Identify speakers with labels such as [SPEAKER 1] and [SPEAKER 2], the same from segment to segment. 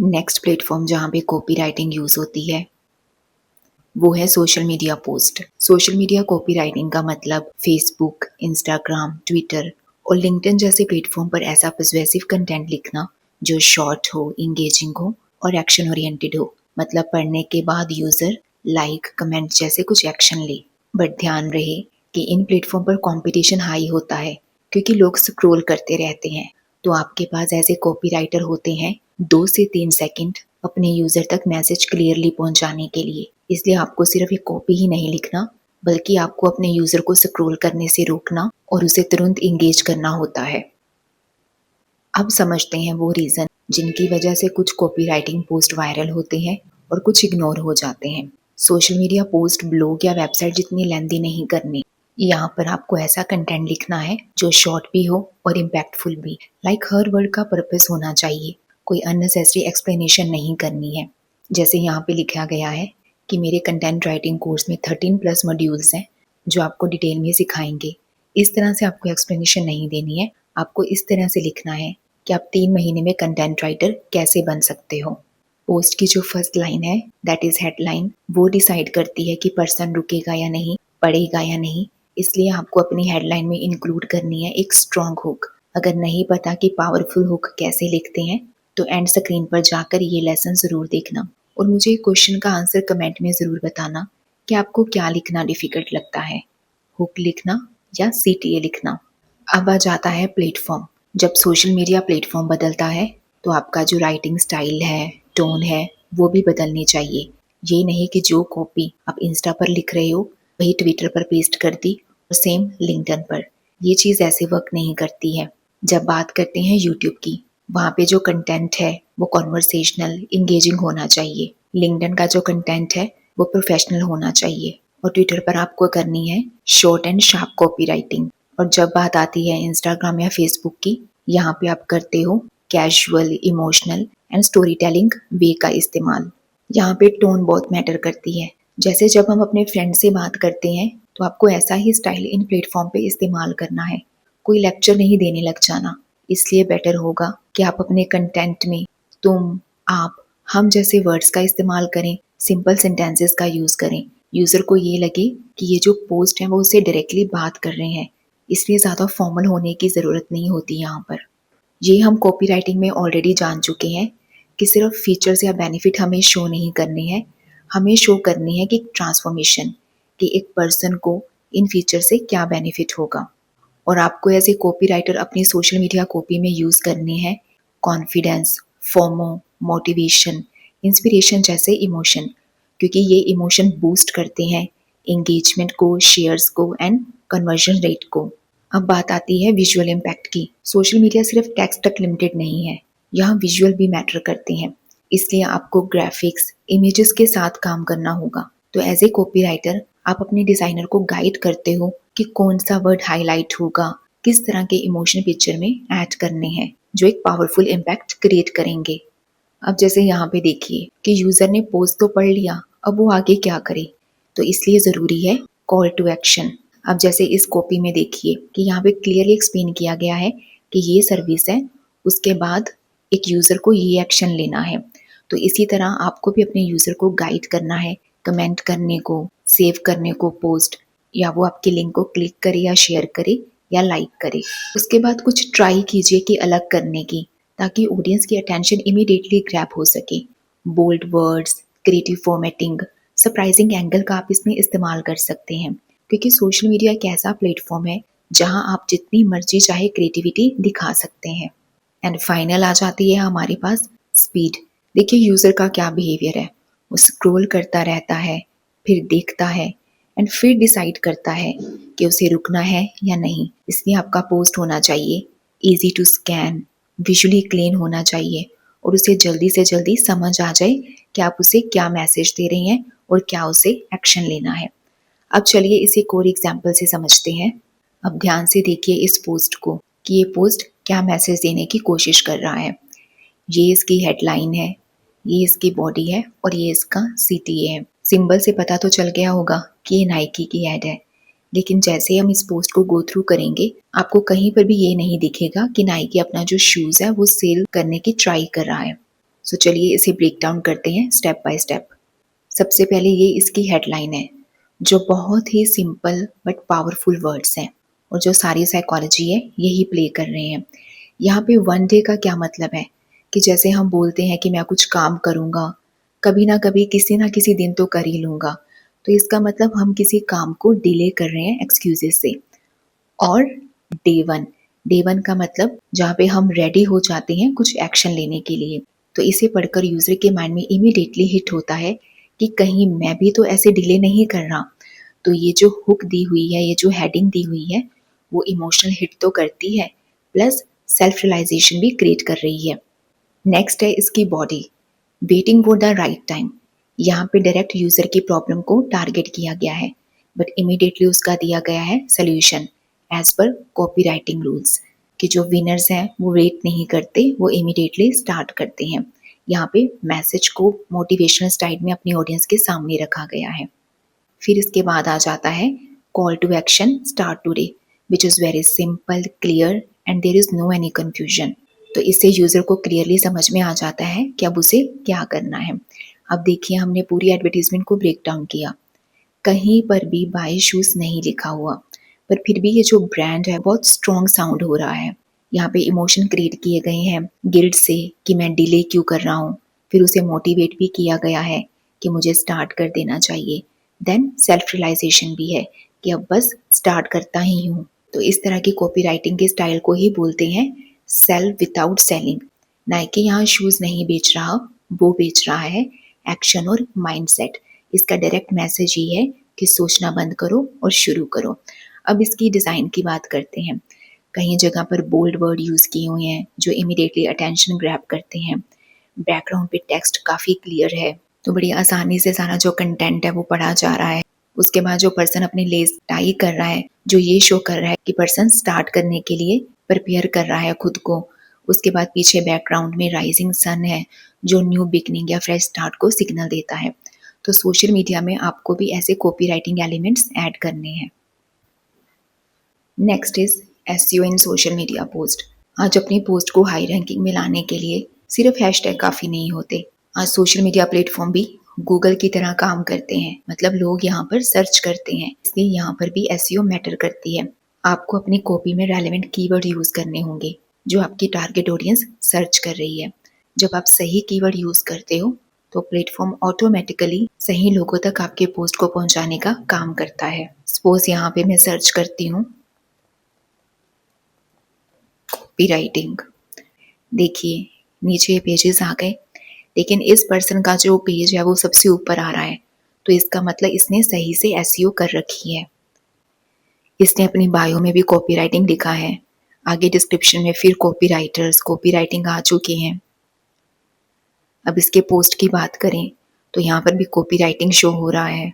[SPEAKER 1] Next platform जहाँ पे copywriting use होती है वो है social media post. Social media copywriting का मतलब फेसबुक, इंस्टाग्राम, ट्विटर और लिंक्डइन जैसे प्लेटफॉर्म पर ऐसा पर्सुएसिव कंटेंट लिखना जो शॉर्ट हो, इंगेजिंग हो और एक्शन ओरिएंटेड हो। मतलब पढ़ने के बाद यूज़र लाइक, कमेंट जैसे कुछ एक्शन ले। बट ध्यान रहे कि इन प्लेटफॉर्म पर कंपटीशन हाई होता है क्योंकि लोग स्क्रॉल करते रहते हैं। तो आपके पास ऐसे कॉपीराइटर होते हैं 2 से 3 सेकंड अपने यूज़र तक मैसेज क्लियरली पहुंचाने के लिए। इसलिए आपको सिर्फ एक कॉपी ही नहीं लिखना, बल्कि आपको अपने यूज़र को स्क्रॉल करने से रोकना और उसे तुरंत इंगेज करना होता है। अब समझते हैं वो रीज़न जिनकी वजह से कुछ कॉपीराइटिंग पोस्ट वायरल होते हैं और कुछ इग्नोर हो जाते हैं। सोशल मीडिया पोस्ट ब्लॉग या वेबसाइट जितनी लेंथी नहीं करनी। यहाँ पर आपको ऐसा कंटेंट लिखना है जो शॉर्ट भी हो और इम्पैक्टफुल भी। लाइक हर वर्ड का पर्पस होना चाहिए, कोई अननेसेसरी एक्सप्लेनेशन नहीं करनी है। जैसे यहाँ पे लिखा गया है कि मेरे कंटेंट राइटिंग कोर्स में 13+ मॉड्यूल्स हैं जो आपको डिटेल में सिखाएंगे। इस तरह से आपको एक्सप्लेनेशन नहीं देनी है, आपको इस तरह से लिखना है कि आप 3 महीने में कंटेंट राइटर कैसे बन सकते हो। पोस्ट की जो फर्स्ट लाइन है दैट इज हेडलाइन, वो डिसाइड करती है कि पर्सन रुकेगा या नहीं, पढ़ेगा या नहीं। इसलिए आपको अपनी हेडलाइन में इंक्लूड करनी है एक स्ट्रॉन्ग हुक। अगर नहीं पता कि पावरफुल हुक कैसे लिखते हैं तो एंड स्क्रीन पर जाकर ये लेसन ज़रूर देखना और मुझे क्वेश्चन का आंसर कमेंट में ज़रूर बताना कि आपको क्या लिखना डिफ़िकल्ट लगता है, हुक लिखना या सीटीए लिखना। अब आ जाता है प्लेटफॉर्म। जब सोशल मीडिया प्लेटफॉर्म बदलता है तो आपका जो राइटिंग स्टाइल है, टोन है, वो भी बदलनी चाहिए। ये नहीं कि जो कॉपी आप इंस्टा पर लिख रहे हो वही ट्विटर पर पेस्ट कर दी और सेम लिंक्डइन पर। ये चीज़ ऐसे वर्क नहीं करती है। जब बात करते हैं यूट्यूब की, वहाँ पे जो कंटेंट है वो कॉन्वर्सेशनल, इंगेजिंग होना चाहिए। लिंक्डइन का जो कंटेंट है वो प्रोफेशनल होना चाहिए और ट्विटर पर आपको करनी है short and sharp copy writing. और जब बात आती है इंस्टाग्राम या फेसबुक की, यहाँ पे आप करते हो casual, emotional and storytelling way का इस्तेमाल। यहाँ पे टोन बहुत मैटर करती है। जैसे जब हम अपने फ्रेंड से बात करते हैं तो आपको ऐसा ही स्टाइल इन प्लेटफॉर्म पे इस्तेमाल करना है, कोई लेक्चर नहीं देने लग जाना। इसलिए बेटर होगा कि आप अपने कंटेंट में तुम, आप, हम जैसे वर्ड्स का इस्तेमाल करें, सिंपल सेंटेंसेस का यूज़ करें। यूज़र को ये लगे कि ये जो पोस्ट है वो उससे डायरेक्टली बात कर रहे हैं, इसलिए ज़्यादा फॉर्मल होने की ज़रूरत नहीं होती यहाँ पर। ये हम कॉपी राइटिंग में ऑलरेडी जान चुके हैं कि सिर्फ फीचर्स या बेनिफिट हमें शो नहीं करने हैं, हमें शो करनी है कि ट्रांसफॉर्मेशन, कि एक पर्सन को इन फीचर से क्या बेनिफिट होगा। और आपको एज ए कॉपी राइटर अपनी सोशल मीडिया कॉपी में यूज़ करनी है कॉन्फिडेंस, फोमो, मोटिवेशन, इंस्पिरेशन जैसे इमोशन, क्योंकि ये इमोशन बूस्ट करते हैं एंगेजमेंट को, शेयर्स को एंड कन्वर्जन रेट को। अब बात आती है विजुअल इम्पैक्ट की। सोशल मीडिया सिर्फ टेक्स्ट तक लिमिटेड नहीं है, यहाँ विजुअल भी मैटर करते हैं। इसलिए आपको ग्राफिक्स, इमेजेस के साथ काम करना होगा। तो एज ए कॉपी राइटर आप अपने डिज़ाइनर को गाइड करते हो कि कौन सा वर्ड हाईलाइट होगा, किस तरह के इमोशन पिक्चर में ऐड करने हैं जो एक पावरफुल इम्पैक्ट क्रिएट करेंगे। अब जैसे यहाँ पे देखिए कि यूज़र ने पोस्ट तो पढ़ लिया, अब वो आगे क्या करे, तो इसलिए ज़रूरी है कॉल टू एक्शन। अब जैसे इस कॉपी में देखिए कि यहाँ पे क्लियरली एक्सप्लेन किया गया है कि ये सर्विस है, उसके बाद एक यूज़र को ये एक्शन लेना है। तो इसी तरह आपको भी अपने यूज़र को गाइड करना है कमेंट करने को, सेव करने को पोस्ट, या वो आपके लिंक को क्लिक करे या शेयर करे या लाइक करे। उसके बाद कुछ ट्राई कीजिए कि अलग करने की, ताकि ऑडियंस की अटेंशन इमीडिएटली ग्रैब हो सके। Bold words, creative formatting, surprising angle का आप इसमें इस्तेमाल कर सकते हैं, क्योंकि सोशल मीडिया एक ऐसा प्लेटफॉर्म है जहां आप जितनी मर्जी चाहे क्रिएटिविटी दिखा सकते हैं। एंड फाइनल आ जाती है हमारे पास स्पीड। देखिए यूज़र का क्या बिहेवियर है, वो स्क्रॉल करता रहता है, फिर देखता है एंड फिर डिसाइड करता है कि उसे रुकना है या नहीं। इसलिए आपका पोस्ट होना चाहिए easy to scan, visually clean होना चाहिए और उसे जल्दी से जल्दी समझ आ जाए कि आप उसे क्या मैसेज दे रहे हैं और क्या उसे एक्शन लेना है। अब चलिए इसे एक और एग्जाम्पल से समझते हैं। अब ध्यान से देखिए इस पोस्ट को कि ये पोस्ट क्या मैसेज देने की कोशिश कर रहा है। ये इसकी हेडलाइन है, ये इसकी बॉडी है और ये इसका सीटीए है। सिंबल से पता तो चल गया होगा कि ये नाइकी की ऐड है, लेकिन जैसे हम इस पोस्ट को गो थ्रू करेंगे आपको कहीं पर भी ये नहीं दिखेगा कि नाइकी अपना जो शूज़ है वो सेल करने की ट्राई कर रहा है। सो चलिए इसे ब्रेक डाउन करते हैं स्टेप बाय स्टेप। सबसे पहले ये इसकी हेडलाइन है, जो बहुत ही सिंपल बट पावरफुल वर्ड्स हैं और जो सारी साइकोलॉजी है यही प्ले कर रहे हैं। यहाँ पे वन डे का क्या मतलब है कि जैसे हम बोलते हैं कि मैं कुछ काम करूँगा, कभी ना किसी दिन तो कर ही लूँगा, तो इसका मतलब हम किसी काम को डिले कर रहे हैं एक्सक्यूजेस से। और डे वन का मतलब जहाँ पे हम रेडी हो जाते हैं कुछ एक्शन लेने के लिए। तो इसे पढ़कर यूजर के माइंड में इमीडिएटली हिट होता है कि कहीं मैं भी तो ऐसे डिले नहीं कर रहा। तो ये जो हुक दी हुई है, ये जो हेडिंग दी हुई है, वो इमोशनल हिट तो करती है, प्लस सेल्फ रियलाइजेशन भी क्रिएट कर रही है। नेक्स्ट है इसकी body, waiting for the right time. यहाँ पे डायरेक्ट यूजर की प्रॉब्लम को टारगेट किया गया है, बट इमीडिएटली उसका दिया गया है solution as per copywriting rules, कि जो विनर्स हैं वो वेट नहीं करते, वो इमीडिएटली स्टार्ट करते हैं। यहाँ पे मैसेज को मोटिवेशनल स्टाइल में अपनी ऑडियंस के सामने रखा गया है। फिर इसके बाद आ जाता है call to action, start today, which is very simple, clear and there is no any confusion. तो इससे यूज़र को क्लियरली समझ में आ जाता है कि अब उसे क्या करना है। अब देखिए, हमने पूरी एडवर्टीजमेंट को ब्रेक डाउन किया, कहीं पर भी बाय शूज़ नहीं लिखा हुआ, पर फिर भी ये जो ब्रांड है बहुत स्ट्रॉन्ग साउंड हो रहा है। यहाँ पे इमोशन क्रिएट किए गए हैं गिल्ट से कि मैं डिले क्यों कर रहा हूँ, फिर उसे मोटिवेट भी किया गया है कि मुझे स्टार्ट कर देना चाहिए। देन सेल्फ रियलाइजेशन भी है कि अब बस स्टार्ट करता ही हूँ। तो इस तरह की कॉपी राइटिंग के स्टाइल को ही बोलते हैं सेल विदाउट सेलिंग। ना कि यहाँ शूज़ नहीं बेच रहा, वो बेच रहा है एक्शन और माइंडसेट। इसका डायरेक्ट मैसेज ही है कि सोचना बंद करो और शुरू करो। अब इसकी डिज़ाइन की बात करते हैं। कहीं जगह पर बोल्ड वर्ड यूज़ किए हुए हैं जो इमीडिएटली अटेंशन ग्रैब करते हैं। बैकग्राउंड पे टेक्स्ट काफ़ी क्लियर है, तो बड़ी आसानी से सारा जो कंटेंट है वो पढ़ा जा रहा है। उसके बाद जो पर्सन अपनी लेस टाई कर रहा है, जो ये शो कर रहा है कि पर्सन स्टार्ट करने के लिए प्रिपेयर कर रहा है खुद को। उसके बाद पीछे बैकग्राउंड में राइजिंग सन है जो न्यू बिगनिंग या फ्रेश स्टार्ट को सिग्नल देता है। तो सोशल मीडिया में आपको भी ऐसे कॉपी राइटिंग एलिमेंट्स ऐड करने हैं। Next is SEO in social media post. आज अपनी पोस्ट को हाई रैंकिंग में लाने के लिए सिर्फ हैशटैग काफ़ी नहीं होते। आज सोशल मीडिया प्लेटफॉर्म भी गूगल की तरह काम करते हैं, मतलब लोग यहाँ पर सर्च करते हैं, इसलिए यहाँ पर भी एसईओ मैटर करती है। आपको अपनी कॉपी में रेलेवेंट कीवर्ड यूज़ करने होंगे जो आपकी टारगेट ऑडियंस सर्च कर रही है। जब आप सही कीवर्ड यूज़ करते हो तो प्लेटफॉर्म ऑटोमेटिकली सही लोगों तक आपके पोस्ट को पहुंचाने का काम करता है। सपोज यहाँ पे मैं सर्च करती हूँ कॉपी राइटिंग, देखिए नीचे पेजेस आ गए, लेकिन इस पर्सन का जो पेज है वो सबसे ऊपर आ रहा है, तो इसका मतलब इसने सही से एसईओ कर रखी है। इसने अपनी बायो में भी कॉपी राइटिंग लिखा है, आगे डिस्क्रिप्शन में फिर कॉपी राइटर्स, कॉपी राइटिंग आ चुके हैं। अब इसके पोस्ट की बात करें तो यहाँ पर भी कॉपी राइटिंग शो हो रहा है।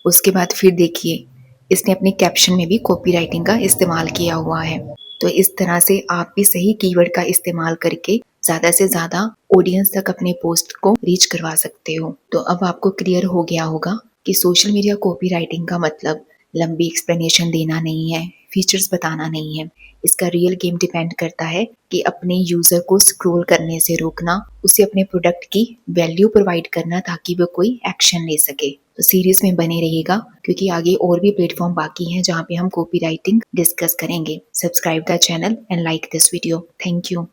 [SPEAKER 1] उसके बाद फिर देखिए इसने अपने कैप्शन में भी कॉपी राइटिंग का इस्तेमाल किया हुआ है। तो इस तरह से आप भी सही कीवर्ड का इस्तेमाल करके ज़्यादा से ज़्यादा ऑडियंस तक अपने पोस्ट को रीच करवा सकते हो। तो अब आपको क्लियर हो गया होगा कि सोशल मीडिया कॉपी राइटिंग का मतलब लंबी एक्सप्लेनेशन देना नहीं है, फीचर्स बताना नहीं है। इसका रियल गेम डिपेंड करता है कि अपने यूज़र को स्क्रॉल करने से रोकना, उसे अपने प्रोडक्ट की वैल्यू प्रोवाइड करना ताकि वो कोई एक्शन ले सके। तो सीरीज में बने रहिएगा क्योंकि आगे और भी प्लेटफॉर्म बाकी हैं जहाँ पे हम कॉपी राइटिंग डिस्कस करेंगे। Subscribe the channel and like this video. Thank you.